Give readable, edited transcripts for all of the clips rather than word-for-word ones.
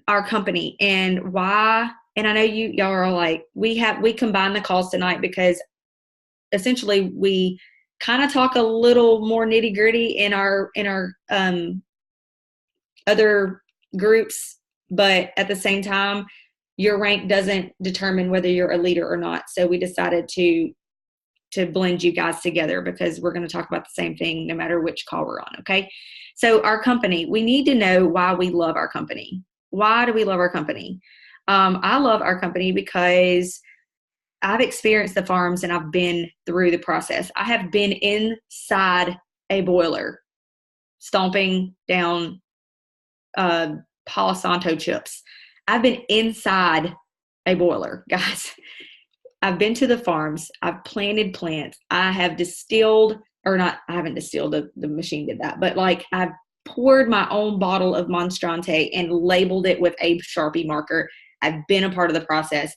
our company and why. And I know y'all are like, we combine the calls tonight because essentially we kind of talk a little more nitty gritty in our other groups, but at the same time, your rank doesn't determine whether you're a leader or not. So we decided to blend you guys together because we're going to talk about the same thing no matter which call we're on. Okay. So our company, we need to know why we love our company. Why do we love our company? I love our company because I've experienced the farms and I've been through the process. I have been inside a boiler, stomping down Palo Santo chips. I've been inside a boiler, guys. I've been to the farms. I've planted plants. I have distilled, or not, I haven't distilled, the machine did that, but like I've poured my own bottle of Monstrante and labeled it with a Sharpie marker. I've been a part of the process.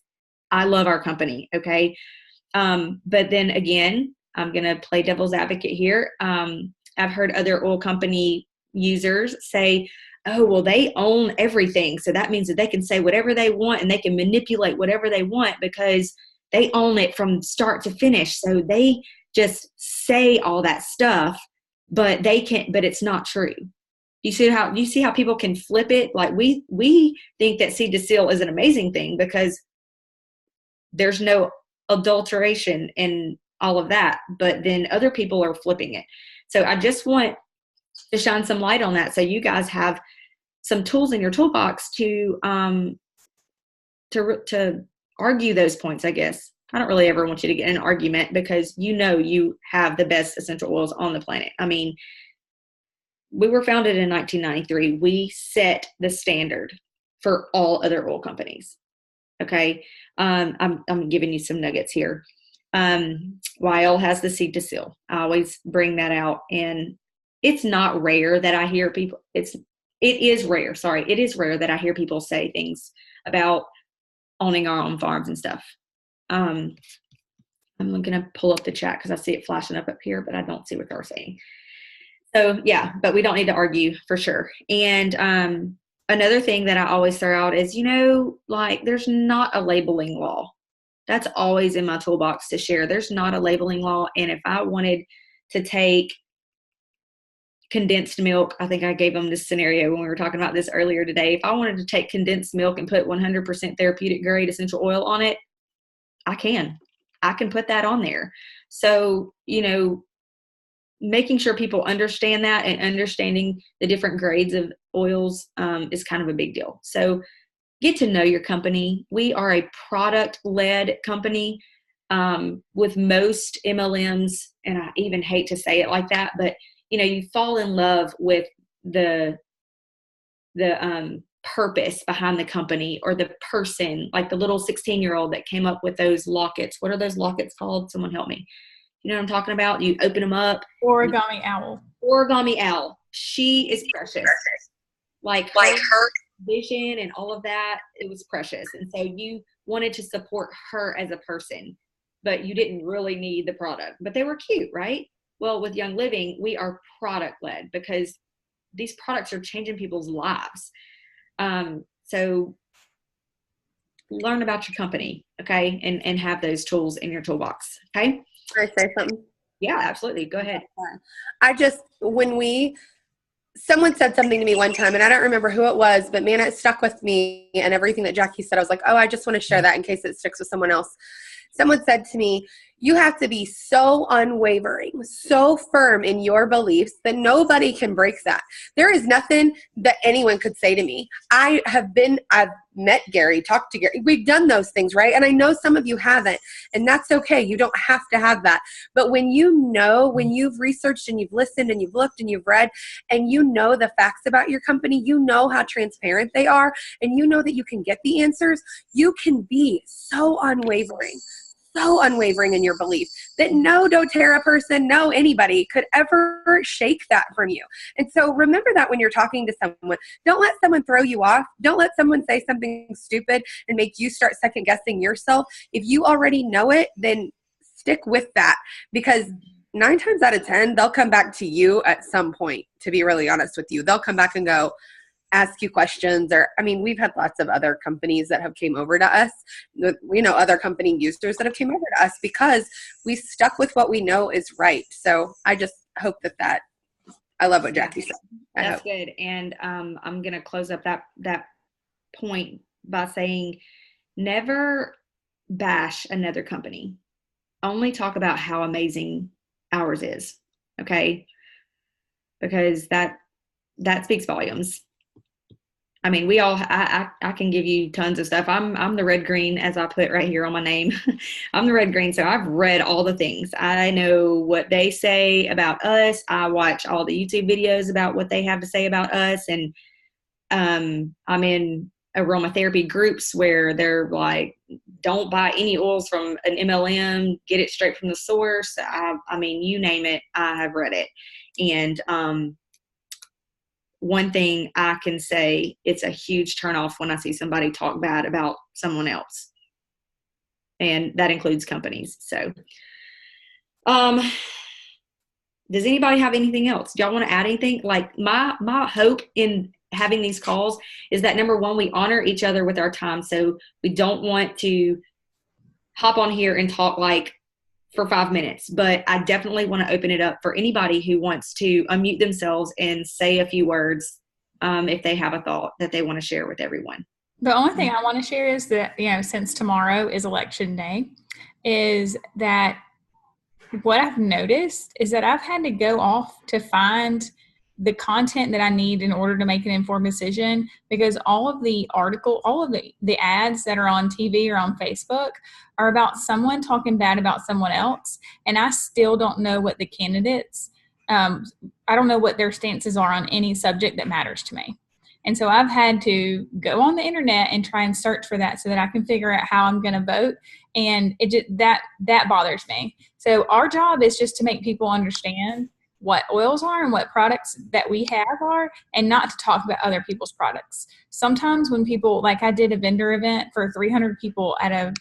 I love our company, okay? But then again, I'm going to play devil's advocate here. I've heard other oil company users say, oh, well, they own everything. So that means that they can say whatever they want and they can manipulate whatever they want because they own it from start to finish. So they just say all that stuff, but they can't, but it's not true. You see how people can flip it? Like we think that seed to seal is an amazing thing because there's no adulteration in all of that, but then other people are flipping it. So I just want to shine some light on that so you guys have some tools in your toolbox to argue those points, I guess. I don't really ever want you to get in an argument because you have the best essential oils on the planet. I mean, we were founded in 1993. We set the standard for all other oil companies. Okay. I'm giving you some nuggets here. Weil has the seed to seal. I always bring that out, and it's not rare that I hear people, it is rare that I hear people say things about owning our own farms and stuff. I'm going to pull up the chat because I see it flashing up here, but I don't see what they're saying. So yeah, but we don't need to argue for sure. And another thing that I always throw out is, like there's not a labeling law. That's always in my toolbox to share. There's not a labeling law. And if I wanted to take condensed milk, I think I gave them this scenario when we were talking about this earlier today. If I wanted to take condensed milk and put 100% therapeutic grade essential oil on it, I can put that on there. So, making sure people understand that and understanding the different grades of oils is kind of a big deal. So get to know your company. We are a product-led company with most MLMs, and I even hate to say it like that, but you fall in love with the purpose behind the company or the person, like the little 16-year-old that came up with those lockets. What are those lockets called? Someone help me. You know what I'm talking about? You open them up. Origami owl. Origami owl. She is precious. Like her vision and all of that, it was precious. And so you wanted to support her as a person, but you didn't really need the product. But they were cute, right? Well, with Young Living, we are product-led because these products are changing people's lives. So learn about your company, okay? And have those tools in your toolbox, okay? Can I say something? Yeah, absolutely. Go ahead. Someone said something to me one time, and I don't remember who it was, but man, it stuck with me, and everything that Jackie said, I was like, oh, I just want to share that in case it sticks with someone else. Someone said to me, you have to be so unwavering, so firm in your beliefs that nobody can break that. There is nothing that anyone could say to me. I've met Gary, talked to Gary. We've done those things, right? And I know some of you haven't, and that's okay. You don't have to have that. But when you've researched and you've listened and you've looked and you've read and you know the facts about your company, you know how transparent they are, and you know that you can get the answers, you can be so unwavering in your belief that no doTERRA person, no anybody could ever shake that from you. And so remember that when you're talking to someone. Don't let someone throw you off. Don't let someone say something stupid and make you start second guessing yourself. If you already know it, then stick with that, because 9 times out of 10, they'll come back to you at some point, to be really honest with you. They'll come back and go, ask you questions. Or, I mean, we've had lots of other companies that have came over to us, other company users that have came over to us because we stuck with what we know is right. So I just hope that I love what Jackie said. That's good. And I'm going to close up that point by saying never bash another company. Only talk about how amazing ours is. Okay? Because that speaks volumes. I mean, I can give you tons of stuff. I'm the red green, as I put right here on my name. I'm the red green. So I've read all the things. I know what they say about us. I watch all the YouTube videos about what they have to say about us. And I'm in aromatherapy groups where they're like, don't buy any oils from an MLM, get it straight from the source. I mean, you name it, I have read it. And one thing I can say, it's a huge turnoff when I see somebody talk bad about someone else. And that includes companies. So, does anybody have anything else? Do y'all want to add anything? Like my hope in having these calls is that, number one, we honor each other with our time. So we don't want to hop on here and talk like for 5 minutes, but I definitely want to open it up for anybody who wants to unmute themselves and say a few words if they have a thought that they want to share with everyone. The only thing I want to share is that, since tomorrow is election day, is that what I've noticed is that I've had to go off to find the content that I need in order to make an informed decision, because all of the ads that are on TV or on Facebook are about someone talking bad about someone else. And I still don't know what the candidates, I don't know what their stances are on any subject that matters to me. And so I've had to go on the internet and try and search for that so that I can figure out how I'm going to vote. And that bothers me. So our job is just to make people understand what oils are and what products that we have are, and not to talk about other people's products. Sometimes when people, like I did a vendor event for 300 people at a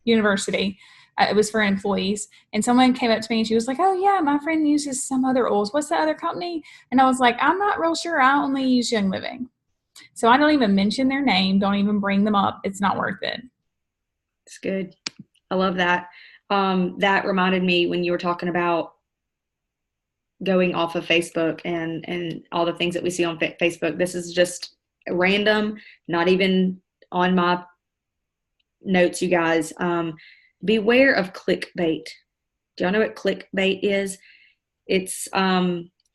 university, it was for employees, and someone came up to me and she was like, oh yeah, my friend uses some other oils. What's the other company? And I was like, I'm not real sure. I only use Young Living. So I don't even mention their name. Don't even bring them up. It's not worth it. It's good. I love that. That reminded me when you were talking about going off of Facebook and all the things that we see on Facebook. This is just random, not even on my notes, you guys. Beware of clickbait. Do y'all know what clickbait is? It's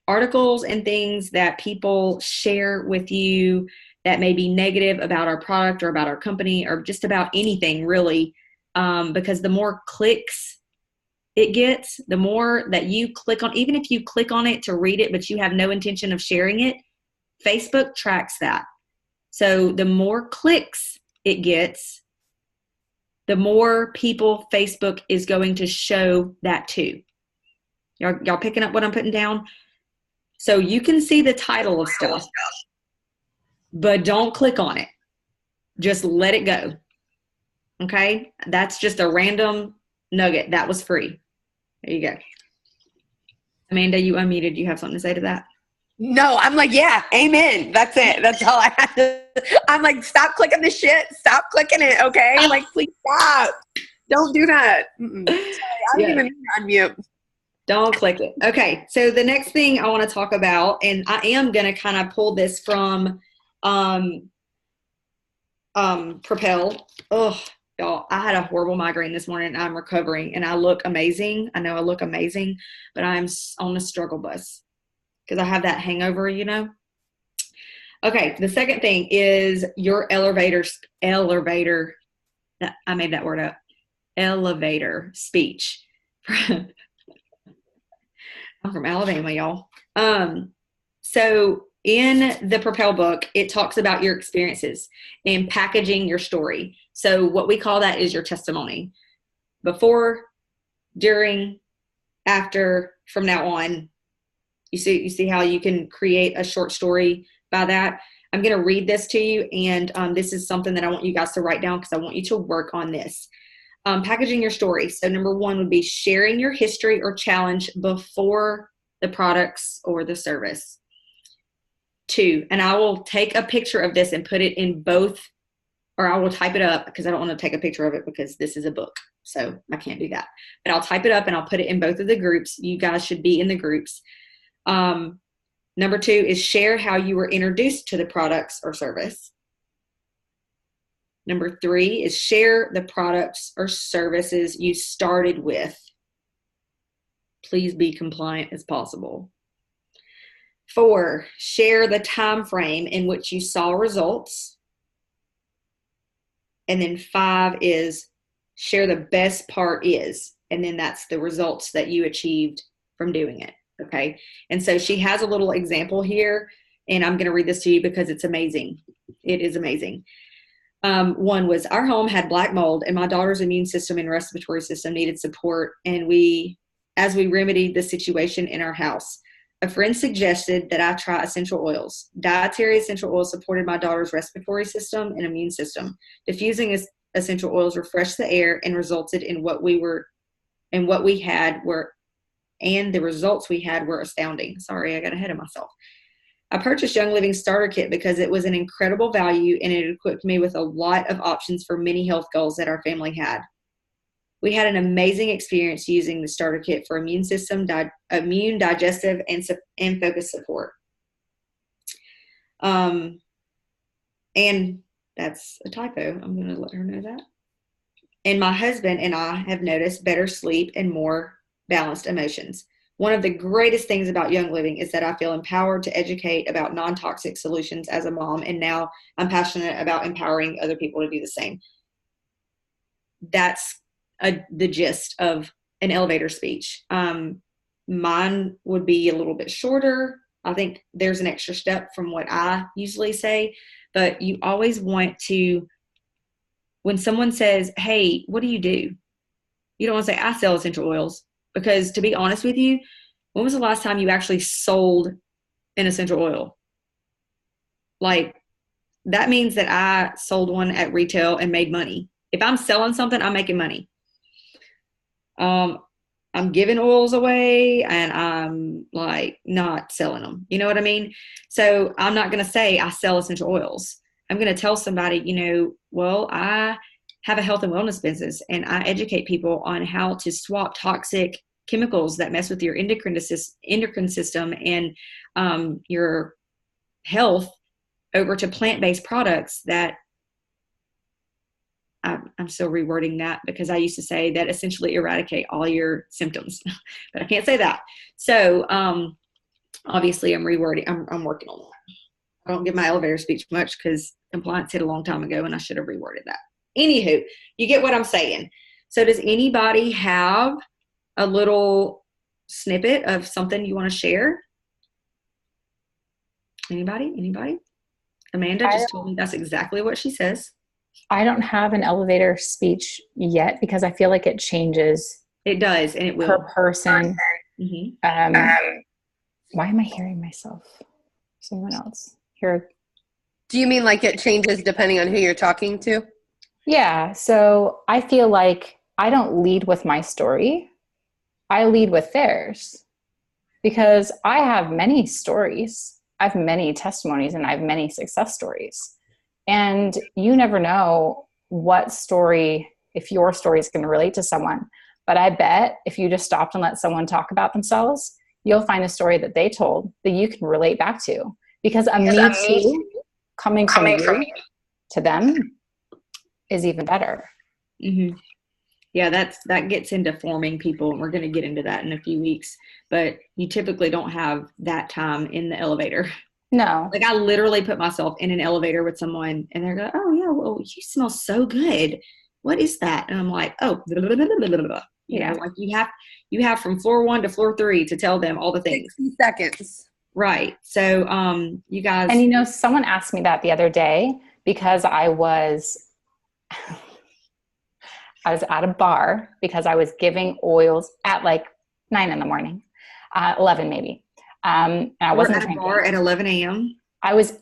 articles and things that people share with you that may be negative about our product or about our company or just about anything really, because the more clicks it gets, the more that you click on, even if you click on it to read it, but you have no intention of sharing it, Facebook tracks that. So the more clicks it gets, the more people Facebook is going to show that to. Y'all picking up what I'm putting down? So you can see the title of stuff, but don't click on it. Just let it go. Okay? That's just a random nugget. That was free. There you go. Amanda, you unmuted. Do you have something to say to that? No, I'm like, yeah, amen. That's it. That's all I have to. I'm like, stop clicking the shit. Stop clicking it, okay? Like, please stop. Don't do that. Sorry, I didn't even unmute. Don't click it. Okay, so the next thing I want to talk about, and I am going to kind of pull this from Propel. Oh, y'all, I had a horrible migraine this morning, and I'm recovering, and I look amazing. I know I look amazing, but I'm on the struggle bus because I have that hangover, Okay, the second thing is your elevator, I made that word up, elevator speech. I'm from Alabama, y'all. So in the Propel book, it talks about your experiences and packaging your story. So what we call that is your testimony. Before, during, after, from now on. You see how you can create a short story by that? I'm going to read this to you, and this is something that I want you guys to write down because I want you to work on this. Packaging your story. So number one would be sharing your history or challenge before the products or the service. 2, and I will take a picture of this and put it in both, or I will type it up because I don't want to take a picture of it because this is a book. So I can't do that. But I'll type it up and I'll put it in both of the groups. You guys should be in the groups. Number 2 is share how you were introduced to the products or service. Number 3 is share the products or services you started with. Please be compliant as possible. 4, share the time frame in which you saw results. And then 5 is share the best part is, and then that's the results that you achieved from doing it. Okay. And so she has a little example here, and I'm going to read this to you because it's amazing. It is amazing. 1 was, our home had black mold and my daughter's immune system and respiratory system needed support. And as we remedied the situation in our house, a friend suggested that I try essential oils. Dietary essential oils supported my daughter's respiratory system and immune system. Diffusing essential oils refreshed the air and resulted in the results we had were astounding. Sorry, I got ahead of myself. I purchased Young Living Starter Kit because it was an incredible value and it equipped me with a lot of options for many health goals that our family had. We had an amazing experience using the starter kit for immune system, immune, digestive, and focus support. And that's a typo. I'm going to let her know that. And my husband and I have noticed better sleep and more balanced emotions. One of the greatest things about Young Living is that I feel empowered to educate about non-toxic solutions as a mom, and now I'm passionate about empowering other people to do the same. That's the gist of an elevator speech. Mine would be a little bit shorter. I think there's an extra step from what I usually say, but you always want to, when someone says, hey, what do? You don't want to say, I sell essential oils, because to be honest with you, when was the last time you actually sold an essential oil? Like, that means that I sold one at retail and made money. If I'm selling something, I'm making money. I'm giving oils away and I'm like not selling them. You know what I mean? So I'm not going to say I sell essential oils. I'm going to tell somebody, well, I have a health and wellness business and I educate people on how to swap toxic chemicals that mess with your endocrine system and your health over to plant-based products that I'm still rewording that because I used to say that essentially eradicate all your symptoms, but I can't say that. So obviously I'm rewording. I'm working on that. I don't give my elevator speech much because compliance hit a long time ago and I should have reworded that. Anywho, you get what I'm saying. So does anybody have a little snippet of something you want to share? Anybody? Amanda just told me that's exactly what she says. I don't have an elevator speech yet because I feel like it changes. It does, and it will. Per person. Mm-hmm. Why am I hearing myself? Someone else. Here. Do you mean like it changes depending on who you're talking to? Yeah. So I feel like I don't lead with my story. I lead with theirs because I have many stories. I have many testimonies and I have many success stories. And you never know what story, if your story is going to relate to someone. But I bet if you just stopped and let someone talk about themselves, you'll find a story that they told that you can relate back to. Because a me too coming from you to them is even better. Mm-hmm. Yeah, that gets into forming people, and we're going to get into that in a few weeks. But you typically don't have that time in the elevator. No. Like, I literally put myself in an elevator with someone, and they're going, oh, yeah, well, you smell so good. What is that? And I'm like, oh, blah, blah, blah, blah, blah, blah. You know, like you have from floor 1 to floor 3 to tell them all the things. 60 seconds. Right. So you guys. And, someone asked me that the other day because I was at a bar because I was giving oils at like 9 in the morning, 11 maybe. And I wasn't at a bar at 11 a.m. I was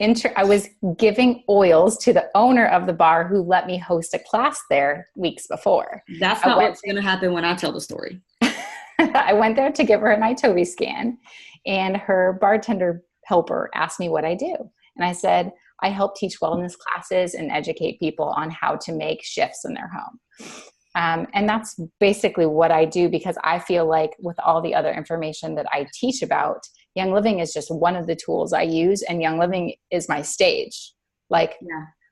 giving oils to the owner of the bar who let me host a class there weeks before. That's not what's going to happen when I tell the story. I went there to give her an iToby scan, and her bartender helper asked me what I do. And I said, I help teach wellness classes and educate people on how to make shifts in their home. And that's basically what I do, because I feel like with all the other information that I teach about, Young Living is just one of the tools I use, and Young Living is my stage. Like,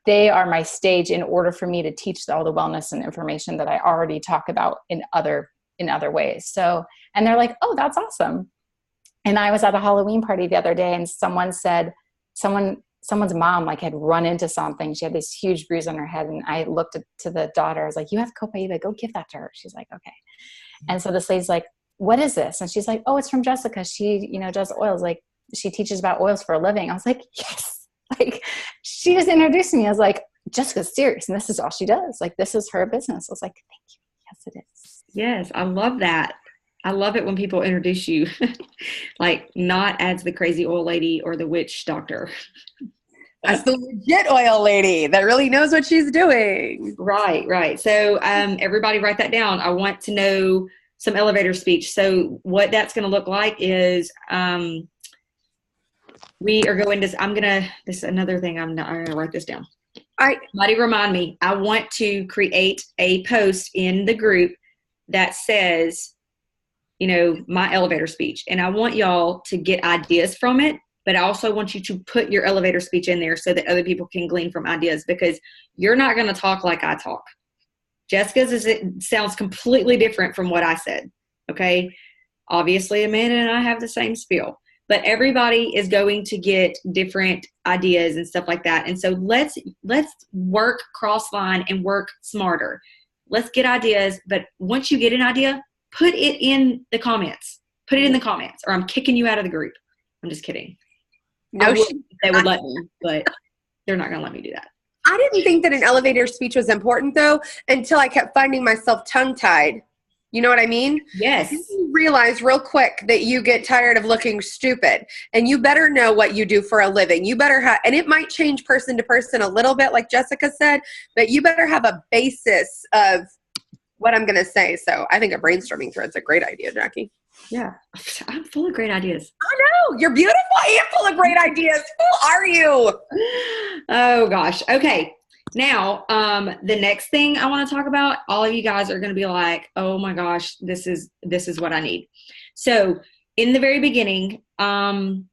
they are my stage in order for me to teach all the wellness and information that I already talk about in other ways. So, and they're like, oh, that's awesome. And I was at a Halloween party the other day, and someone said, someone's mom like had run into something. She had this huge bruise on her head. And I looked to the daughter. I was like, you have Copaiba, go give that to her. She's like, okay. And so this lady's like, what is this? And she's like, oh, it's from Jessica. She, does oils. Like, she teaches about oils for a living. I was like, yes. Like, she just introduced me. I was like, Jessica's serious. And this is all she does. Like, this is her business. I was like, thank you. Yes, it is. Yes. I love that. I love it when people introduce you, like, not as the crazy oil lady or the witch doctor. That's the legit oil lady that really knows what she's doing. Right. So everybody write that down. I want to know some elevator speech. So what that's going to look like is we are going to, this is another thing, I'm going to write this down. Somebody remind me. I want to create a post in the group that says, my elevator speech. And I want y'all to get ideas from it, but I also want you to put your elevator speech in there so that other people can glean from ideas, because you're not going to talk like I talk. Jessica's it sounds completely different from what I said. Okay. Obviously, Amanda and I have the same spiel, but everybody is going to get different ideas and stuff like that. And so let's work cross line and work smarter. Let's get ideas. But once you get an idea, put it in the comments. Put it in the comments, or I'm kicking you out of the group. I'm just kidding. No, they would let me, but they're not going to let me do that. I didn't think that an elevator speech was important, though, until I kept finding myself tongue-tied. You know what I mean? Yes. You realize real quick that you get tired of looking stupid, and you better know what you do for a living. You better have, and it might change person to person a little bit, like Jessica said, but you better have a basis of what I'm going to say. So I think a brainstorming thread's a great idea, Jackie. Yeah. I'm full of great ideas. I know. You're beautiful and full of great ideas. Who are you? Oh, gosh. Okay. Now, the next thing I want to talk about, all of you guys are going to be like, oh my gosh, this is what I need. So in the very beginning, when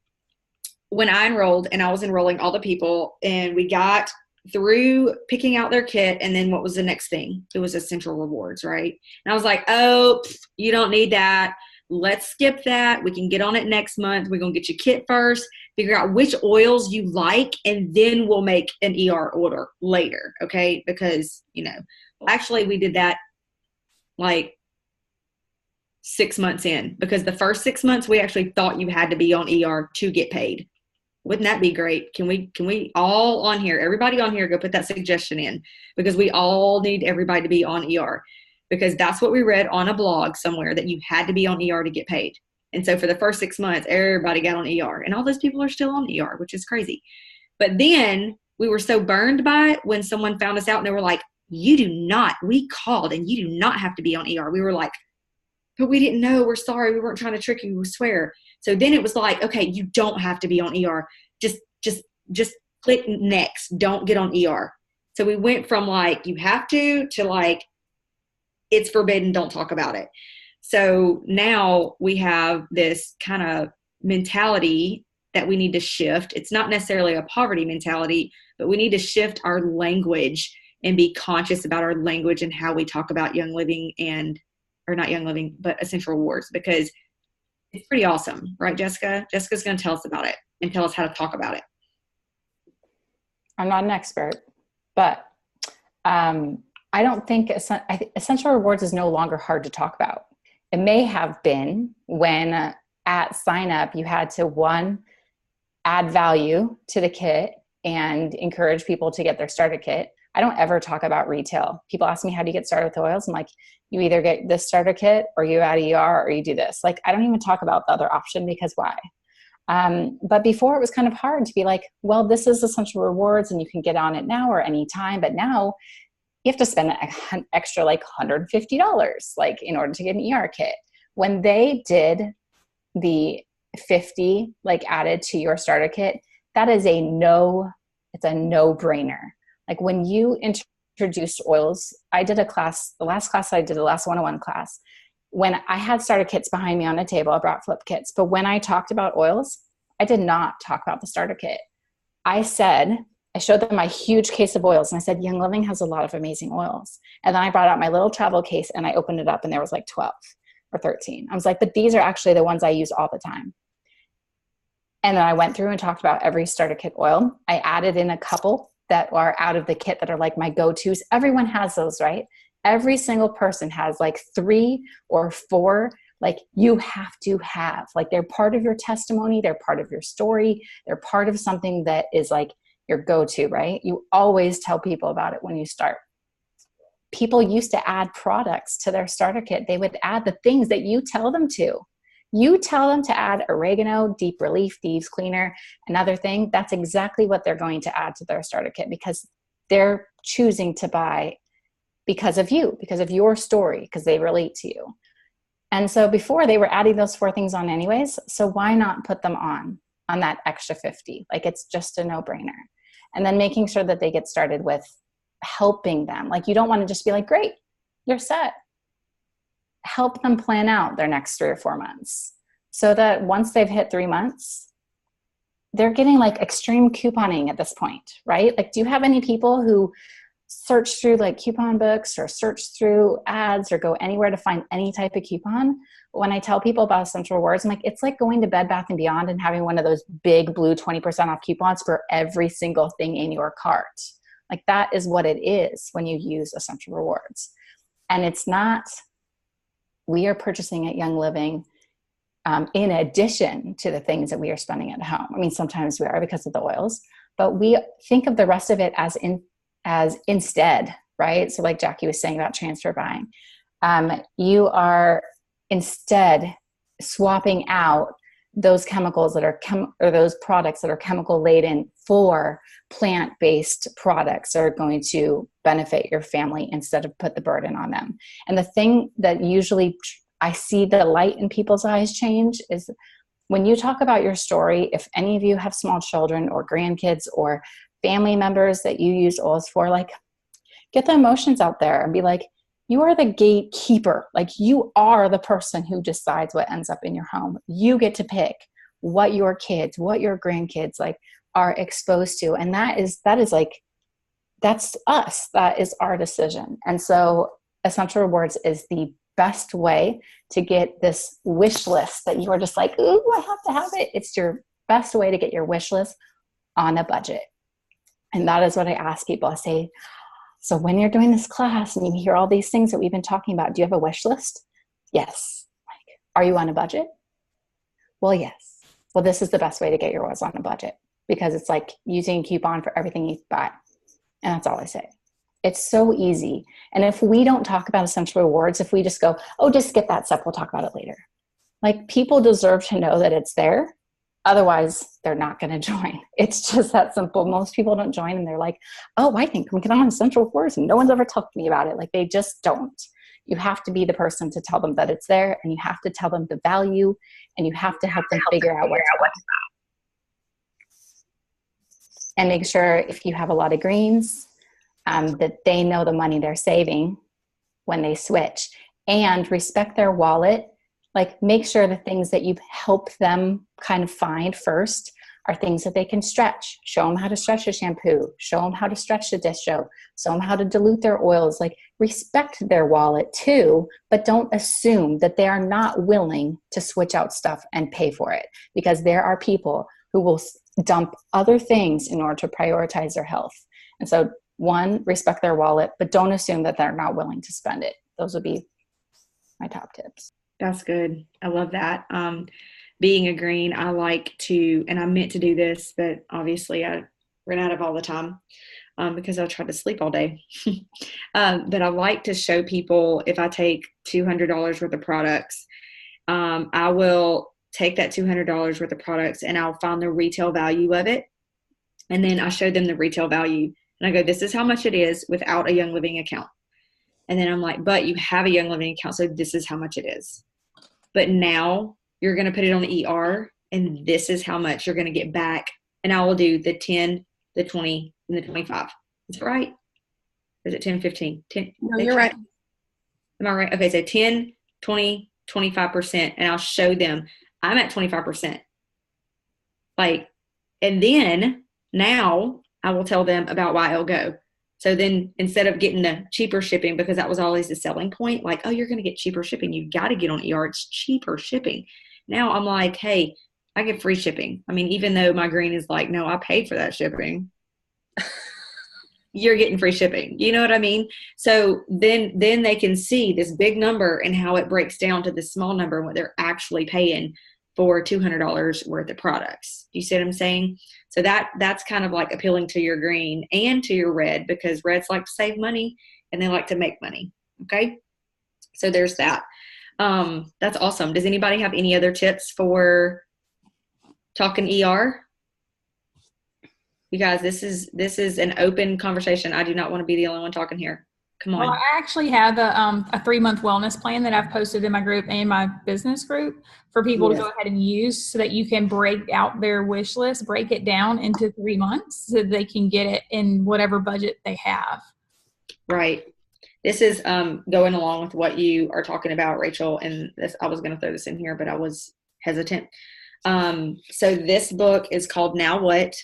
I enrolled, and I was enrolling all the people, and we got through picking out their kit, and then what was the next thing? It was Essential Rewards, right? And I was like, oh, you don't need that. Let's skip that. We can get on it next month. We're going to get your kit first, figure out which oils you like, and then we'll make an ER order later, okay? Because, actually we did that like 6 months in, because the first 6 months we actually thought you had to be on ER to get paid. Wouldn't that be great? Can we all on here, everybody on here, go put that suggestion in, because we all need everybody to be on ER, because that's what we read on a blog somewhere, that you had to be on ER to get paid. And so for the first 6 months, everybody got on ER, and all those people are still on ER, which is crazy. But then we were so burned by it when someone found us out and they were like, we called and you do not have to be on ER. We were like, but we didn't know. We're sorry. We weren't trying to trick you. We swear. So then it was like, okay, you don't have to be on ER. Just click next. Don't get on ER. So we went from like, you have to like, it's forbidden. Don't talk about it. So now we have this kind of mentality that we need to shift. It's not necessarily a poverty mentality, but we need to shift our language and be conscious about our language and how we talk about Young Living or not Young Living, but Essential Rewards, because it's pretty awesome. Right, Jessica? Jessica's going to tell us about it and tell us how to talk about it. I'm not an expert, but I don't think Essential Rewards is no longer hard to talk about. It may have been when at sign up you had to, one, add value to the kit and encourage people to get their starter kit. I don't ever talk about retail. People ask me, how do you get started with oils? I'm like, you either get this starter kit or you add ER or you do this. Like, I don't even talk about the other option, because why? But before it was kind of hard to be like, well, this is Essential Rewards and you can get on it now or anytime. But now you have to spend an extra like $150 like in order to get an ER kit. When they did the 50 like added to your starter kit, that is it's a no-brainer. Like when you introduced oils, I did a class, the last 101 class, when I had starter kits behind me on a table, I brought flip kits. But when I talked about oils, I did not talk about the starter kit. I showed them my huge case of oils, and I said, Young Living has a lot of amazing oils. And then I brought out my little travel case and I opened it up and there was like 12 or 13. I was like, but these are actually the ones I use all the time. And then I went through and talked about every starter kit oil. I added in a couple that are out of the kit that are like my go-tos. Everyone has those, right? Every single person has like 3 or 4, like you have to have, like they're part of your testimony. They're part of your story. They're part of something that is like your go-to, right? You always tell people about it when you start. People used to add products to their starter kit. They would add the things that you tell them to. You tell them to add oregano, deep relief, thieves cleaner, another thing. That's exactly what they're going to add to their starter kit because they're choosing to buy because of you, because of your story, because they relate to you. And so before they were adding those 4 things on anyways, so why not put them on that extra 50? Like it's just a no-brainer. And then making sure that they get started with helping them. Like you don't want to just be like, great, you're set. Help them plan out their next 3 or 4 months so that once they've hit 3 months, they're getting like extreme couponing at this point, right? Like, do you have any people who search through like coupon books or search through ads or go anywhere to find any type of coupon? When I tell people about Essential Rewards, I'm like, it's like going to Bed Bath & Beyond and having one of those big blue 20% off coupons for every single thing in your cart. Like that is what it is when you use Essential Rewards. And it's not, we are purchasing at Young Living in addition to the things that we are spending at home. I mean, sometimes we are because of the oils, but we think of the rest of it as instead, right? So like Jackie was saying about transfer buying, you are instead swapping out those chemicals that are or those products that are chemical laden for plant-based products that are going to benefit your family instead of put the burden on them. And the thing that usually I see the light in people's eyes change is when you talk about your story. If any of you have small children or grandkids or family members that you use oils for, like get the emotions out there and be like, you are the gatekeeper. Like you are the person who decides what ends up in your home. You get to pick what your kids, what your grandkids like are exposed to. And that is like, that's us. That is our decision. And so Essential Rewards is the best way to get this wish list that you are just like, ooh, I have to have it. It's your best way to get your wish list on a budget. And that is what I ask people. I say, so when you're doing this class and you hear all these things that we've been talking about, do you have a wish list? Yes. Like, are you on a budget? Well, yes. Well, this is the best way to get your oils on a budget because it's like using a coupon for everything you buy. And that's all I say. It's so easy. And if we don't talk about Essential Rewards, if we just go, oh, just skip that step, we'll talk about it later. Like people deserve to know that it's there. Otherwise, they're not going to join. It's just that simple. Most people don't join and they're like, oh, I think I'm getting on Essential Rewards and no one's ever talked to me about it. Like they just don't. You have to be the person to tell them that it's there and you have to tell them the value and you have to help them figure out what's about. And make sure if you have a lot of greens, that they know the money they're saving when they switch and respect their wallet. Like make sure the things that you help them kind of find first are things that they can stretch. Show them how to stretch a shampoo. Show them how to stretch the dish soap. Show them how to dilute their oils. Like respect their wallet too, but don't assume that they are not willing to switch out stuff and pay for it because there are people who will dump other things in order to prioritize their health. And so one, respect their wallet, but don't assume that they're not willing to spend it. Those would be my top tips. That's good. I love that. Being a green, I like to, and I meant to do this, but obviously I ran out of all the time because I tried to sleep all day. But I like to show people if I take $200 worth of products, I will take that $200 worth of products and I'll find the retail value of it. And then I show them the retail value. And I go, this is how much it is without a Young Living account. And then I'm like, but you have a Young Living account, so this is how much it is. But now you're going to put it on the ER and this is how much you're going to get back. And I will do the 10, the 20, and the 25. Is it right? Or is it 10, 15? 10, No, you're right. Am I right? Okay, so 10, 20, 25%, and I'll show them I'm at 25%. Like, and then now I will tell them about why it'll go. So then instead of getting the cheaper shipping, because that was always the selling point, like, oh, you're going to get cheaper shipping. You got to get on ER. It's cheaper shipping. Now I'm like, hey, I get free shipping. I mean, even though my green is like, no, I paid for that shipping. You're getting free shipping. You know what I mean? So then they can see this big number and how it breaks down to this small number and what they're actually paying for $200 worth of products. You see what I'm saying? So that's kind of like appealing to your green and to your red, because reds like to save money and they like to make money. Okay. So there's that. That's awesome. Does anybody have any other tips for talking ER? You guys, this is an open conversation. I do not want to be the only one talking here. Come on. Well, I actually have a 3-month wellness plan that I've posted in my group and my business group for people to go ahead and use, so that you can break out their wish list, break it down into 3 months so they can get it in whatever budget they have. Right. This is going along with what you are talking about, Rachel. And this, I was going to throw this in here, but I was hesitant. So this book is called Now What?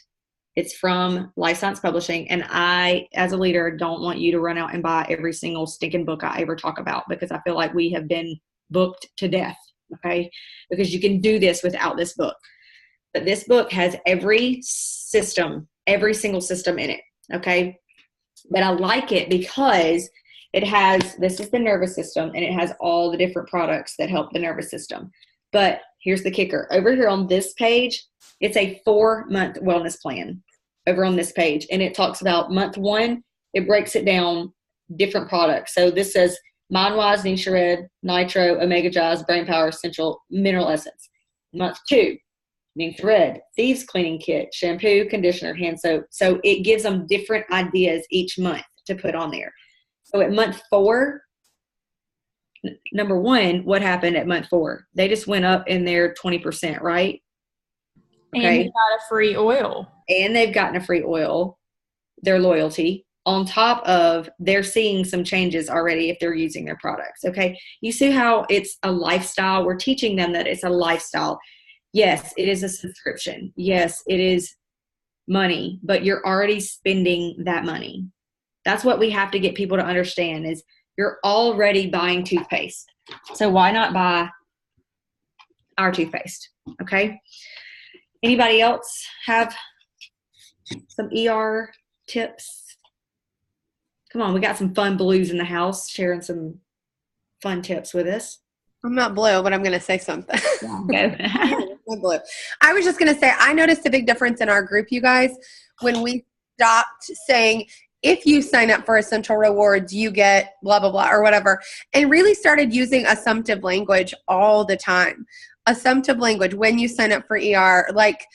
It's from Life Science Publishing. And I, as a leader, don't want you to run out and buy every single stinking book I ever talk about, because I feel like we have been booked to death. Okay. Because you can do this without this book. But this book has every single system in it. Okay. But I like it because it has, this is the nervous system, and it has all the different products that help the nervous system. But here's the kicker. Over here on this page, it's a 4-month wellness plan over on this page. And it talks about month 1, it breaks it down, different products. So this says MindWise, Nisha Red, Nitro, Omega Jazz, Brain Power Essential, Mineral Essence. Month 2, Nisha Red, Thieves Cleaning Kit, shampoo, conditioner, hand soap. So it gives them different ideas each month to put on there. So at month 4, number 1, what happened at month 4? They just went up in their 20%, right? Okay. And they got a free oil. And they've gotten a free oil, their loyalty, on top of they're seeing some changes already if they're using their products. Okay. You see how it's a lifestyle? We're teaching them that it's a lifestyle. Yes, it is a subscription. Yes, it is money, but you're already spending that money. That's what we have to get people to understand, is you're already buying toothpaste. So why not buy our toothpaste? Okay. Anybody else have some ER tips? Come on, we got some fun blues in the house sharing some fun tips with us. I'm not blue, but I'm going to say something. Yeah, I'm blue. I was just going to say, I noticed a big difference in our group, you guys, when we stopped saying, if you sign up for Essential Rewards, you get blah, blah, blah, or whatever, and really started using assumptive language all the time. Assumptive language when you sign up for ER, like,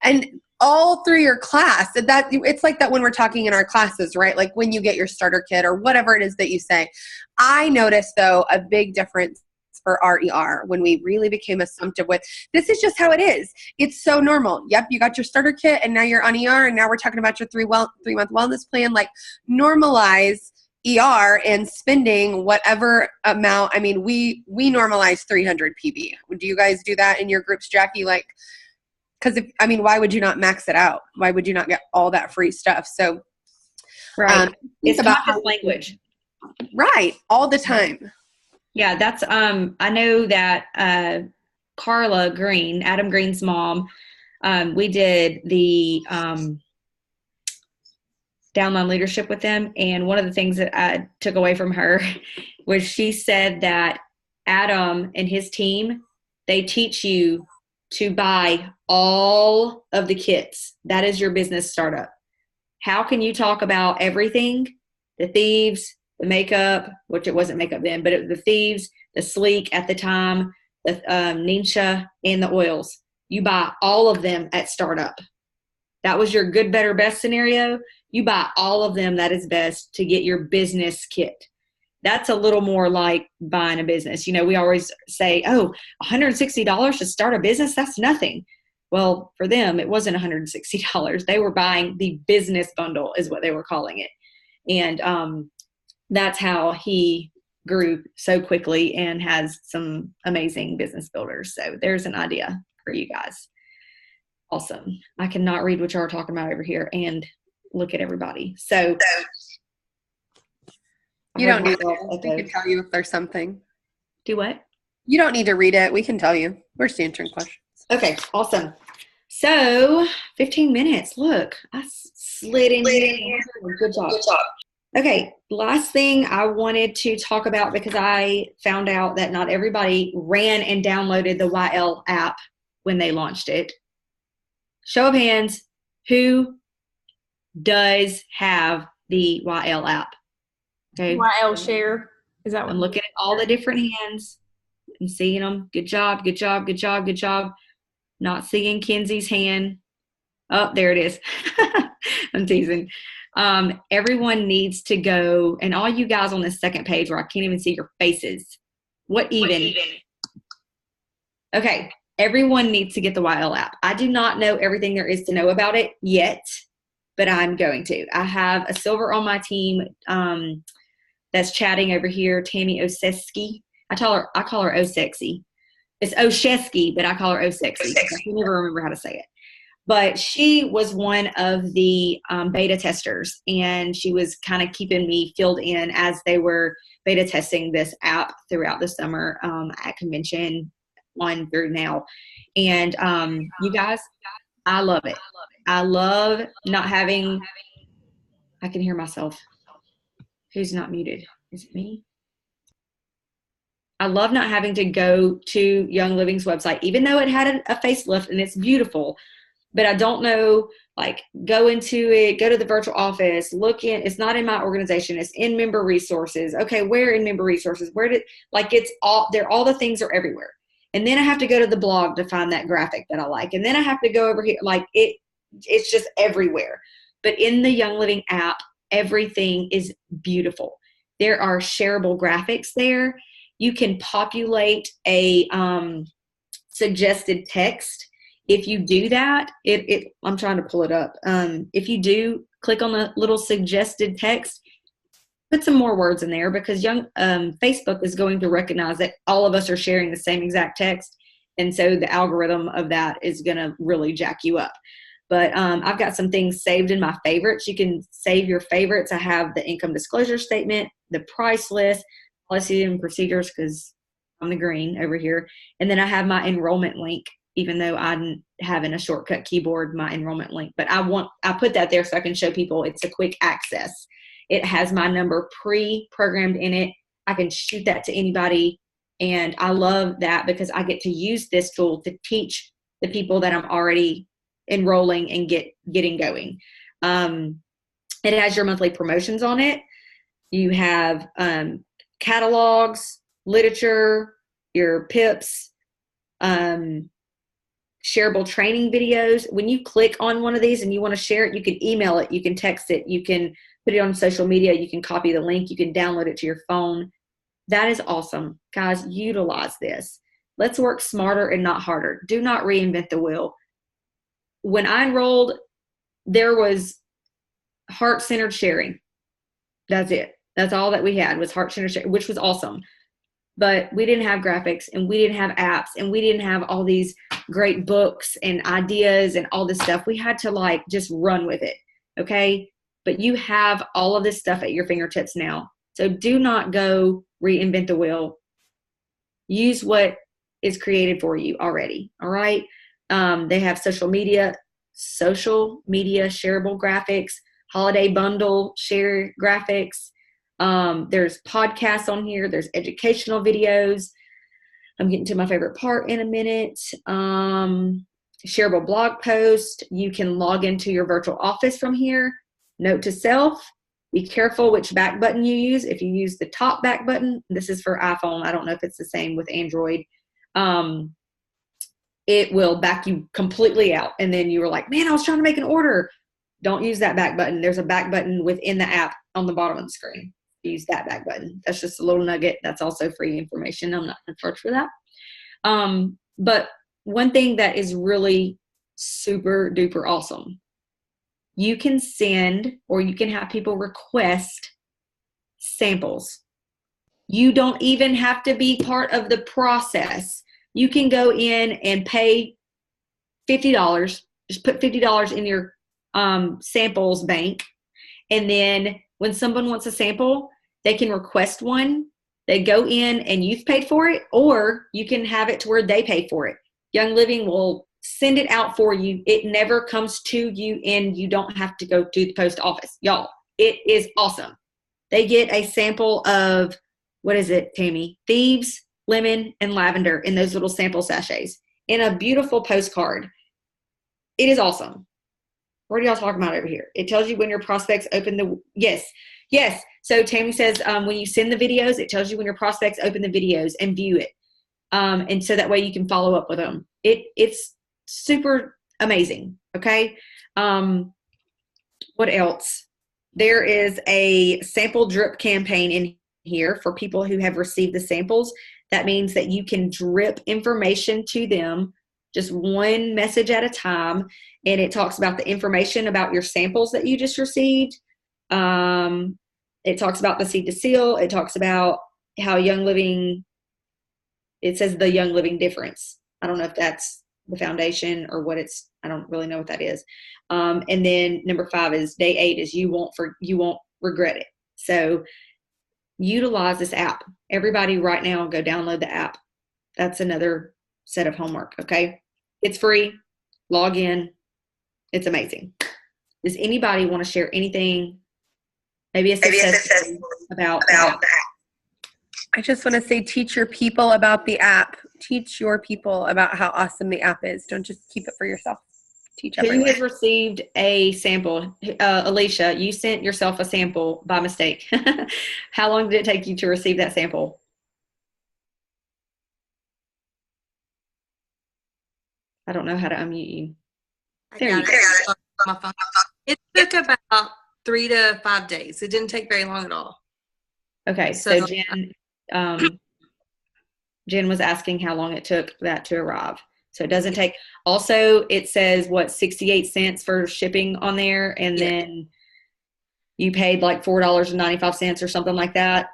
and all through your class. That it's like that when we're talking in our classes, right? Like when you get your starter kit or whatever it is that you say. I noticed, though, a big difference for our ER when we really became assumptive with, this is just how it is. It's so normal. Yep, you got your starter kit and now you're on ER, and now we're talking about your 3-month wellness plan. Like, normalize ER and spending whatever amount. I mean, we normalize 300 PB. Do you guys do that in your groups, Jackie? Like, because why would you not max it out? Why would you not get all that free stuff? So, right. It's about language. Right. All the time. Yeah. That's, I know that, Carla Green, Adam Green's mom, we did the, downline leadership with them. And one of the things that I took away from her was she said that Adam and his team, they teach you to buy all of the kits. That is your business startup. How can you talk about everything? The Thieves, the makeup, which it wasn't makeup then, but the Thieves, the Sleek at the time, the Nisha, and the oils. You buy all of them at startup. That was your good, better, best scenario. You buy all of them that is best to get your business kit. That's a little more like buying a business. You know, we always say, oh, $160 to start a business, that's nothing. Well, for them, it wasn't $160. They were buying the business bundle is what they were calling it. And that's how he grew so quickly and has some amazing business builders. So there's an idea for you guys. Awesome. I cannot read what y'all are talking about over here and look at everybody. So You don't need to. We can tell you if there's something. Do what? You don't need to read it. We can tell you. We're just answering questions. Okay, awesome. So 15 minutes. Look, I slid in here. Good job. Okay, last thing I wanted to talk about, because I found out that not everybody ran and downloaded the YL app when they launched it. Show of hands, who does have the YL app? Okay. YL share. Is that I'm one? looking at all the different hands and seeing them. Good job, good job, good job, good job. Not seeing Kenzie's hand. Oh, there it is. I'm teasing. Everyone needs to go, and all you guys on this second page where I can't even see your faces. What even? Okay, everyone needs to get the YL app. I do not know everything there is to know about it yet, but I'm going to. I have a silver on my team that's chatting over here, Tammy Oseski. I call her Osexy. It's Oshesky, but I call her Osexy. I can never remember how to say it. But she was one of the beta testers, and she was kind of keeping me filled in as they were beta testing this app throughout the summer at convention on through now. And you guys, I love it. I love not having, I can hear myself. Who's not muted? Is it me? I love not having to go to Young Living's website, even though it had a facelift and it's beautiful. But I don't know, like, go into it, go to the virtual office, look in, it's not in my organization, it's in member resources. Okay, where in member resources? It's all, all the things are everywhere. And then I have to go to the blog to find that graphic that I like. And then I have to go over here, it's just everywhere. But in the Young Living app, everything is beautiful. There are shareable graphics there. You can populate a suggested text. If you do that, I'm trying to pull it up. If you do click on the little suggested text, put some more words in there, because Facebook is going to recognize that all of us are sharing the same exact text. And so the algorithm of that is going to really jack you up. But I've got some things saved in my favorites. You can save your favorites. I have the income disclosure statement, the price list, policy and procedures, because I'm the green over here. And then I have my enrollment link, even though I'm having a shortcut keyboard, my enrollment link. But I put that there so I can show people it's a quick access. It has my number pre-programmed in it. I can shoot that to anybody. And I love that because I get to use this tool to teach the people that I'm already enrolling and getting going. It has your monthly promotions on it. You have catalogs, literature, your PIPs, shareable training videos. When you click on one of these and you want to share it, you can email it, you can text it, you can put it on social media, you can copy the link, you can download it to your phone. That is awesome. Guys, utilize this. Let's work smarter and not harder. Do not reinvent the wheel. When I enrolled, there was heart-centered sharing. That's it. That's all that we had was heart-centered sharing, which was awesome. But we didn't have graphics, and we didn't have apps, and we didn't have all these great books and ideas and all this stuff. We had to just run with it. Okay. But you have all of this stuff at your fingertips now. So do not go reinvent the wheel. Use what is created for you already. All right. They have social media shareable graphics, holiday bundle share graphics. There's podcasts on here. There's educational videos. I'm getting to my favorite part in a minute. Shareable blog post. You can log into your virtual office from here. Note to self, be careful which back button you use. If you use the top back button, this is for iPhone. I don't know if it's the same with Android. It will back you completely out. And then you were like, man, I was trying to make an order. Don't use that back button. There's a back button within the app on the bottom of the screen. Use that back button. That's just a little nugget. That's also free information. I'm not going to charge for that. But one thing that is really super duper awesome. You can send or you can have people request samples. You don't even have to be part of the process. You can go in and pay $50. Just put $50 in your samples bank. And then when someone wants a sample, they can request one. They go in and you've paid for it, or you can have it to where they pay for it. Young Living will send it out for you. It never comes to you, and you don't have to go to the post office. Y'all, it is awesome. They get a sample of, what is it, Tammy? Thieves, lemon, and lavender in those little sample sachets in a beautiful postcard. It is awesome. What are y'all talking about over here? It tells you when your prospects open the, yes. So Tammy says when you send the videos, it tells you when your prospects open the videos and view it. And so that way you can follow up with them. It's super amazing. Okay. What else? There is a sample drip campaign in here for people who have received the samples. That means that you can drip information to them, just one message at a time. And it talks about the information about your samples that you just received. It talks about the seed to seal. It talks about how Young Living, it says the Young Living difference. I don't know if that's the foundation or what it's, I don't really know what that is. And then number 5 is day 8 is you won't regret it. So utilize this app. Everybody right now go download the app. That's another set of homework. Okay. It's free. Log in. It's amazing. Does anybody want to share anything? Maybe a success story about that? I just want to say, teach your people about the app. Teach your people about how awesome the app is. Don't just keep it for yourself. Teach everyone. Who has received a sample? Alicia, you sent yourself a sample by mistake. How long did it take you to receive that sample? I don't know how to unmute you. There you go. My phone. It took about 3 to 5 days. It didn't take very long at all. Okay, so Jen was asking how long it took that to arrive. So it doesn't take. Also, it says 68 cents for shipping on there, and then you paid like $4.95 or something like that.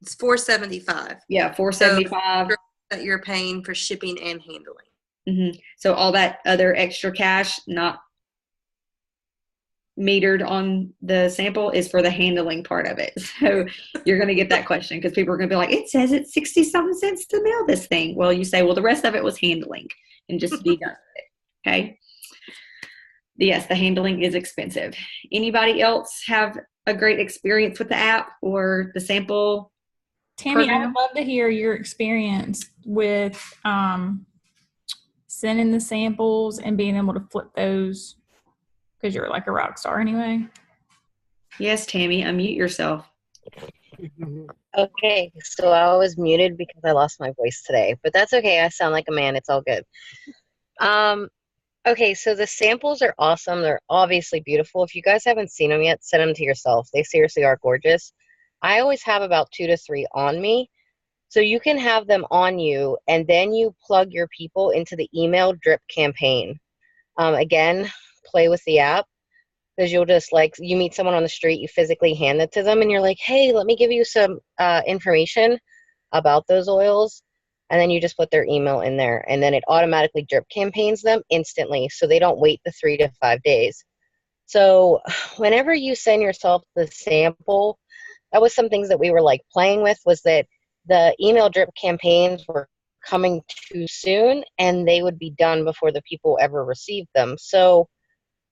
It's $4.75. Yeah, $4.75. So that you're paying for shipping and handling. Mm-hmm. So all that other extra cash not metered on the sample is for the handling part of it. So you're going to get that question because people are going to be like, it says it's 60-something cents to mail this thing. Well, you say, well, the rest of it was handling, and just be done with it. Okay. Yes, the handling is expensive. Anybody else have a great experience with the app or the sample? Tammy, program? I would love to hear your experience with sending the samples and being able to flip those, because you're like a rock star anyway. Yes, Tammy, unmute yourself. Okay, so I was muted because I lost my voice today, but that's okay. I sound like a man. It's all good. Okay, so the samples are awesome. They're obviously beautiful. If you guys haven't seen them yet, send them to yourself. They seriously are gorgeous. I always have about 2 to 3 on me. So you can have them on you, and then you plug your people into the email drip campaign. Again, play with the app, because you'll just you meet someone on the street, you physically hand it to them, and you're like, hey, let me give you some information about those oils. And then you just put their email in there, and then it automatically drip campaigns them instantly, so they don't wait the 3 to 5 days. So whenever you send yourself the sample, that was some things that we were playing with, was that the email drip campaigns were coming too soon, and they would be done before the people ever received them. So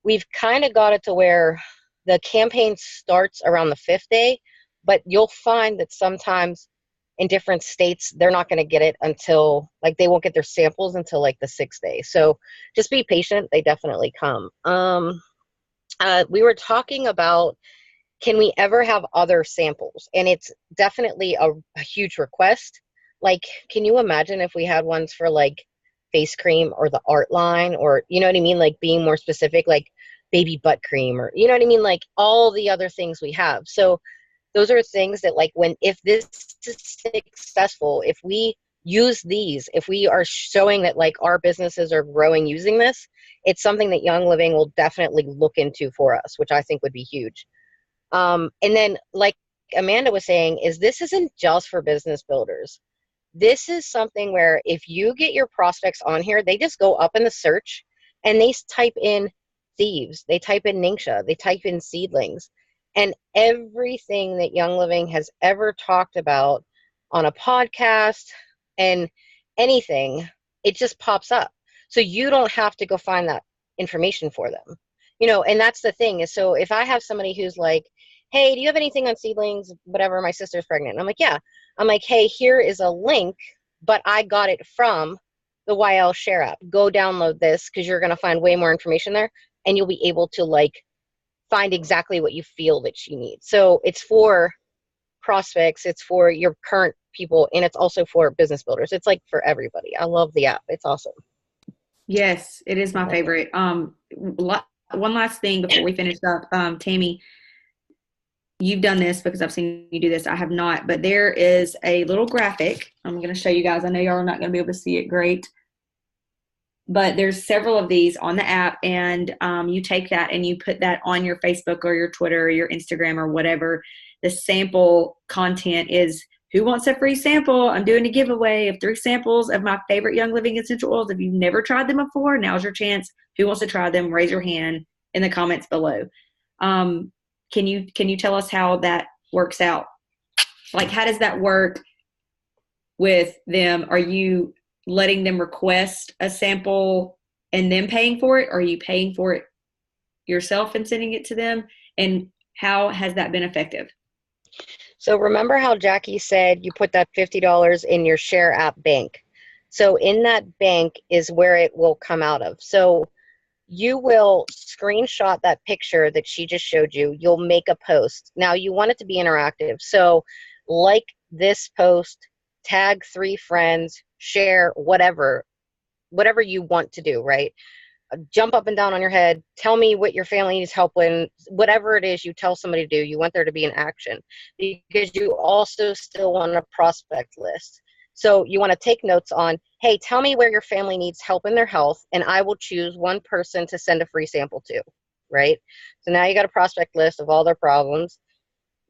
we've kind of got it to where the campaign starts around the 5th day, but you'll find that sometimes in different states, they're not going to get it until, they won't get their samples until the 6th day. So just be patient. They definitely come. We were talking about, can we ever have other samples? And it's definitely a huge request. Can you imagine if we had ones for face cream or the art line, or, you know what I mean? Being more specific, baby butt cream, or, you know what I mean? All the other things we have. So those are things that if this is successful, if we use these. If we are showing that like our businesses are growing using this, it's something that Young Living will definitely look into for us, which I think would be huge. And then like Amanda was saying, is this isn't just for business builders. This is something where if you get your prospects on here, they just go up in the search and they type in thieves, they type in Ningxia, they type in seedlings, and everything that Young Living has ever talked about on a podcast and anything, it just pops up. So you don't have to go find that information for them. You know, and that's the thing is, so if I have somebody who's like, hey, do you have anything on seedlings? Whatever, my sister's pregnant. And I'm like, yeah. I'm like, hey, here is a link, but I got it from the YL Share app. Go download this because you're going to find way more information there, and you'll be able to like find exactly what you feel that she needs. So it's for prospects, it's for your current people, and it's also for business builders. It's like for everybody. I love the app. It's awesome. Yes, it is my favorite. One last thing before we finish up, Tammy, you've done this because I've seen you do this. I have not, but there is a little graphic. I'm going to show you guys. I know y'all are not going to be able to see it great, but there's several of these on the app, and you take that and you put that on your Facebook or your Twitter or your Instagram or whatever. The sample content is, who wants a free sample? I'm doing a giveaway of 3 samples of my favorite Young Living essential oils. If you've never tried them before, now's your chance. Who wants to try them? Raise your hand in the comments below. Can you tell us how that works out? Like, how does that work with them? Are you letting them request a sample and then paying for it? Or are you paying for it yourself and sending it to them? And how has that been effective? So remember how Jackie said you put that $50 in your Share app bank. So in that bank is where it will come out of. So you will screenshot that picture that she just showed you. You'll make a post. Now you want it to be interactive. So like this post, tag 3 friends, share, whatever you want to do, right? Jump up and down on your head. Tell me what your family needs help with. Whatever it is you tell somebody to do, you want there to be an action, because you also still want a prospect list. So you want to take notes on, hey, tell me where your family needs help in their health, and I will choose one person to send a free sample to, right? So now you got a prospect list of all their problems.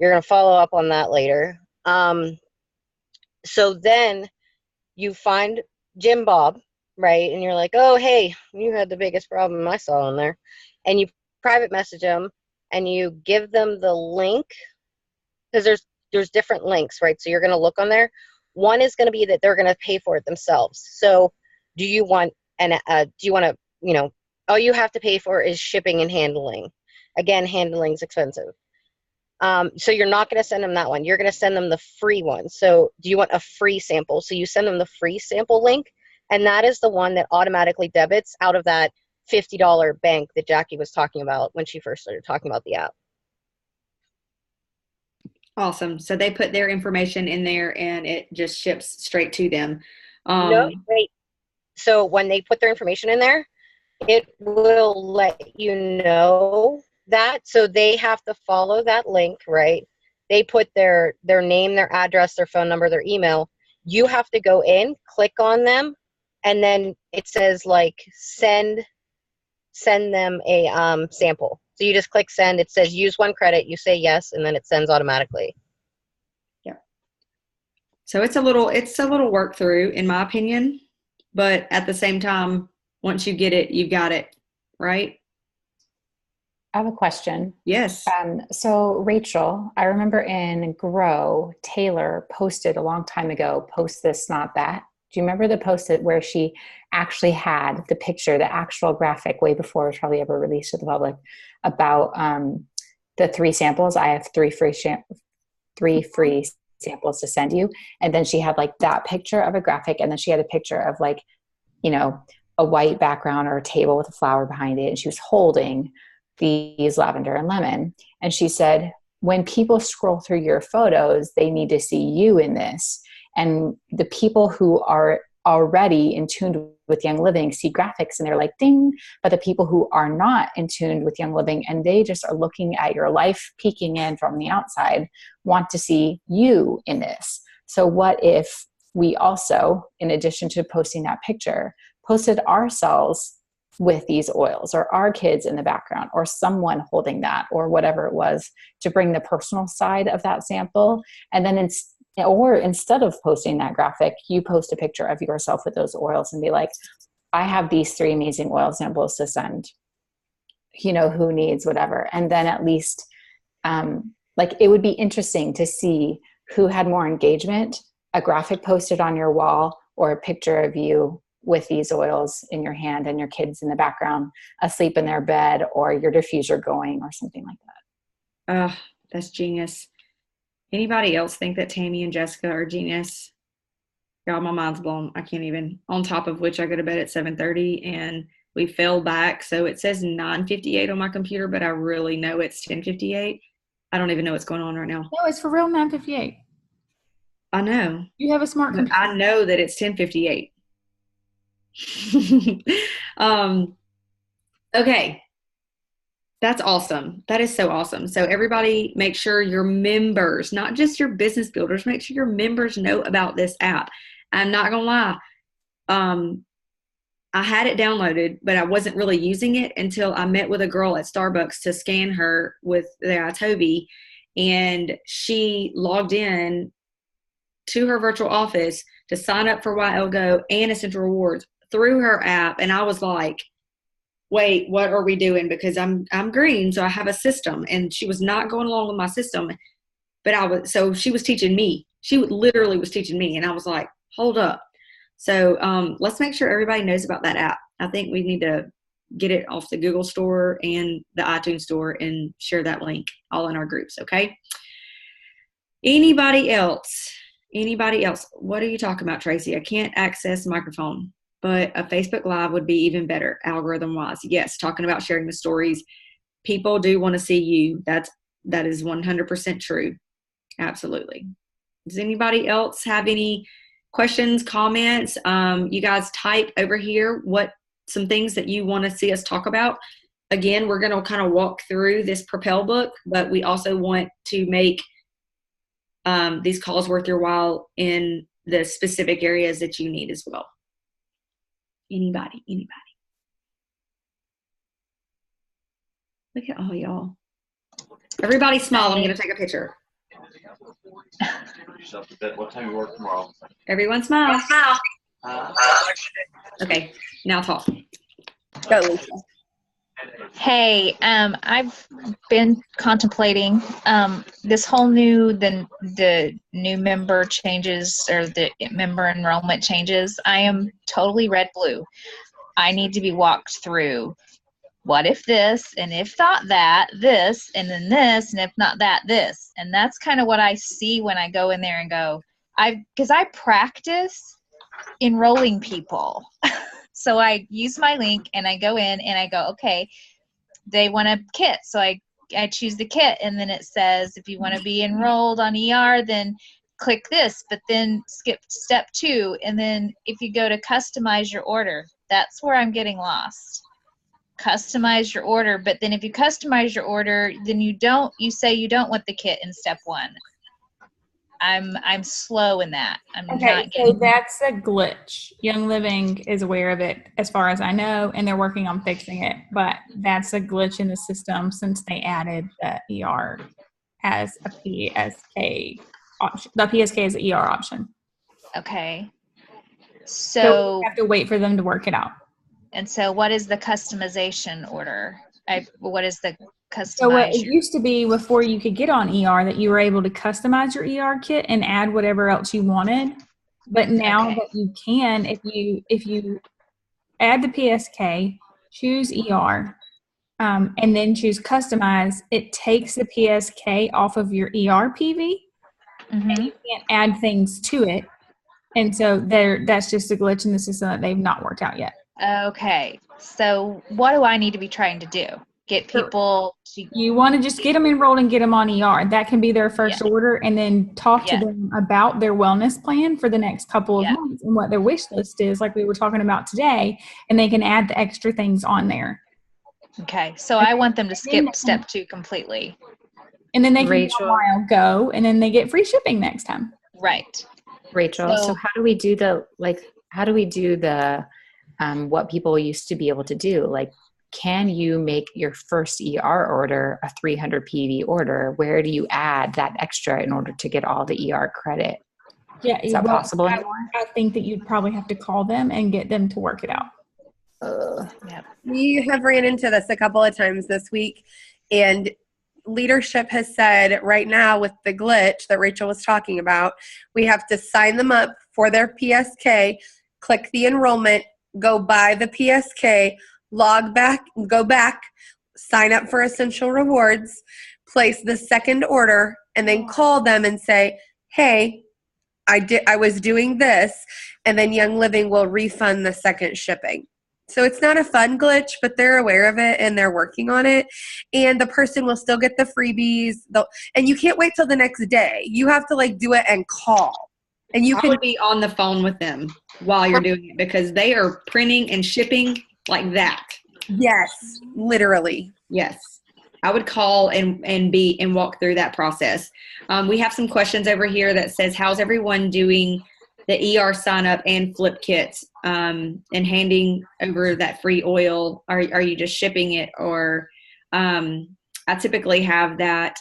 You're going to follow up on that later. So then you find Jim Bob, right? And you're like, oh, hey, you had the biggest problem I saw in there. And you private message them and you give them the link, because there's different links, right? So you're going to look on there. One is going to be that they're going to pay for it themselves. So do you want to, all you have to pay for is shipping and handling. Again, handling is expensive. So you're not going to send them that one. You're going to send them the free one. So do you want a free sample? So you send them the free sample link, and that is the one that automatically debits out of that $50 bank that Jackie was talking about when she first started talking about the app. Awesome. So they put their information in there and it just ships straight to them. No, wait. So when they put their information in there, it will let you know that. So they have to follow that link, right? They put their name, their address, their phone number, their email. You have to go in, click on them, and then it says like send them a sample. So you just click send. It says use 1 credit. You say yes, and then it sends automatically. Yeah. So it's a little work through, in my opinion, but at the same time, once you get it, you've got it, right? I have a question. Yes. So Rachel, I remember in Grow, Taylor posted a long time ago, post this, not that. Do you remember the post where she actually had the picture, the actual graphic, way before it was probably ever released to the public, about the 3 samples? I have 3 free samples to send you. And then she had like that picture of a graphic, and then she had a picture of like, a white background or a table with a flower behind it. And she was holding these lavender and lemon. And she said, when people scroll through your photos, they need to see you in this. And the people who are already in tune with Young Living see graphics and they're like, ding. But the people who are not in tune with Young Living and they just are looking at your life peeking in from the outside want to see you in this. So what if we also, in addition to posting that picture, posted ourselves with these oils, or our kids in the background, or someone holding that, or whatever it was, to bring the personal side of that sample. And then instead of posting that graphic, you post a picture of yourself with those oils and be like, I have these 3 amazing oil samples to send, who needs whatever. And then at least it would be interesting to see who had more engagement, a graphic posted on your wall, or a picture of you with these oils in your hand and your kids in the background asleep in their bed, or your diffuser going, or something like that. That's genius. Anybody else think that Tammy and Jessica are genius? Y'all, my mind's blown. I can't even. On top of which, I go to bed at 7:30 and we fell back. So it says 9:58 on my computer, but I really know it's 10:58. I don't even know what's going on right now. No, it's for real 9:58. I know. You have a smart computer. I know that it's 10:58. Okay. That's awesome. That is so awesome. So everybody, make sure your members, not just your business builders, make sure your members know about this app. I'm not going to lie. I had it downloaded, but I wasn't really using it until I met with a girl at Starbucks to scan her with the iToby, and she logged in to her virtual office to sign up for YLGO and Essential Rewards through her app. And I was like, wait, what are we doing? Because I'm green, so I have a system. And she was not going along with my system, but so she was teaching me. She literally was teaching me, and I was like, hold up. So let's make sure everybody knows about that app. I think we need to get it off the Google Store and the iTunes Store and share that link all in our groups, okay? Anybody else? What are you talking about, Tracy? I can't access microphone, but a Facebook Live would be even better, algorithm-wise. Yes, talking about sharing the stories. People do want to see you. That is 100% true. Absolutely. Does anybody else have any questions, comments? You guys type over here some things that you want to see us talk about. Again, we're going to kind of walk through this Propel book, but we also want to make these calls worth your while in the specific areas that you need as well. Anybody? Look at all y'all. Everybody smile. I'm going to take a picture. What time you work tomorrow? Everyone smile. Okay, now talk. Go, Lisa. Hey, I've been contemplating this whole the new member changes, or the member enrollment changes. I am totally red blue. I need to be walked through. What if this, and if not that, this, and then this, and if not that, this. And that's kind of what I see when I go in there and go, because I practice enrolling people. So I use my link and I go in and I go, okay, they want a kit. So I choose the kit, and then it says, if you want to be enrolled on ER, then click this, but then skip step 2. And then if you go to customize your order, that's where I'm getting lost. Customize your order, but then if you customize your order, then you say you don't want the kit in step 1. I'm slow in that. So that's a glitch. Young Living is aware of it, as far as I know, and they're working on fixing it. But that's a glitch in the system since they added the ER as a PSK option. The PSK is an ER option. Okay. So we have to wait for them to work it out. And so, what is the customization order? What is the customize? So it used to be before you could get on ER that you were able to customize your ER kit and add whatever else you wanted. But now that you can, if you add the PSK, choose ER, and then choose customize, it takes the PSK off of your ER PV, and you can't add things to it. And so that's just a glitch in the system that they've not worked out yet. Okay. So what do I need to be trying to do? Get people to... You want to just get them enrolled and get them on ER. That can be their first order, and then talk to them about their wellness plan for the next couple of months and what their wish list is, like we were talking about today, and they can add the extra things on there. Okay. So I want them to skip step 2 completely. And then they can go, and then they get free shipping next time. Right. Rachel, so how do we do the what people used to be able to do? Like, can you make your first ER order a 300 PV order? Where do you add that extra in order to get all the ER credit? Yeah. Is that possible I anymore? think that you'd probably have to call them and get them to work it out. Yep. We have ran into this a couple of times this week, and leadership has said right now with the glitch that Rachel was talking about, we have to sign them up for their PSK, click the enrollment, go buy the PSK, go back, sign up for Essential Rewards, place the second order, and then call them and say, hey, I was doing this, and then Young Living will refund the second shipping. So it's not a fun glitch, but they're aware of it and they're working on it. And the person will still get the freebies. And you can't wait till the next day. You have to do it and call. And you I would be on the phone with them while you're doing it because they are printing and shipping like that. Yes, literally. Yes. I would call and walk through that process. We have some questions over here that says, how's everyone doing the ER sign up and flip kits and handing over that free oil? Are you just shipping it? Or I typically have that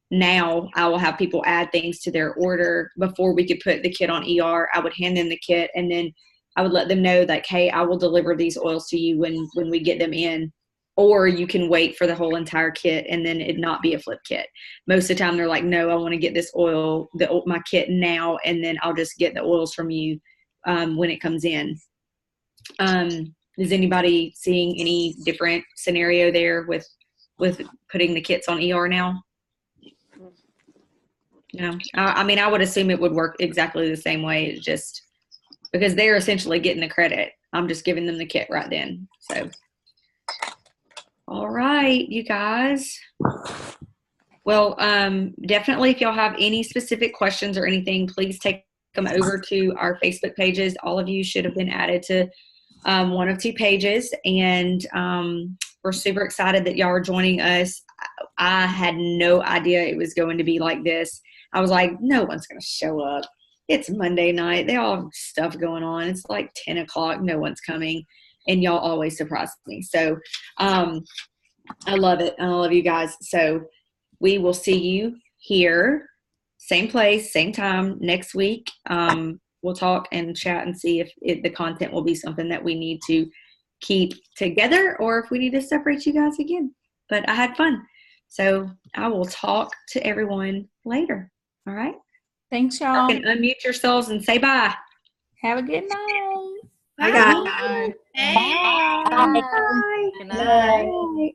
now. I will have people add things to their order before we could put the kit on ER. I would hand them the kit and then I would let them know that, hey, I will deliver these oils to you when we get them in. Or you can wait for the whole entire kit and then it not be a flip kit. Most of the time they're like, no, I want to get this oil, my kit now, and then I'll just get the oils from you when it comes in. Is anybody seeing any different scenario there with putting the kits on ER now? No. I mean, I would assume it would work exactly the same way. It's just because they're essentially getting the credit. I'm just giving them the kit right then. So. All right, you guys. Well, definitely if y'all have any specific questions or anything, please take them over to our Facebook pages. All of you should have been added to one of two pages. And we're super excited that y'all are joining us. I had no idea it was going to be like this. I was like, no one's going to show up. It's Monday night. They all have stuff going on. It's like 10 o'clock. No one's coming. And y'all always surprise me. So I love it. And I love you guys. So we will see you here, same place, same time next week. We'll talk and chat and see if the content will be something that we need to keep together or if we need to separate you guys again. But I had fun. So I will talk to everyone later. All right. Thanks, y'all. You can unmute yourselves and say bye. Have a good night. Bye, guys. Hey. Bye. Good night.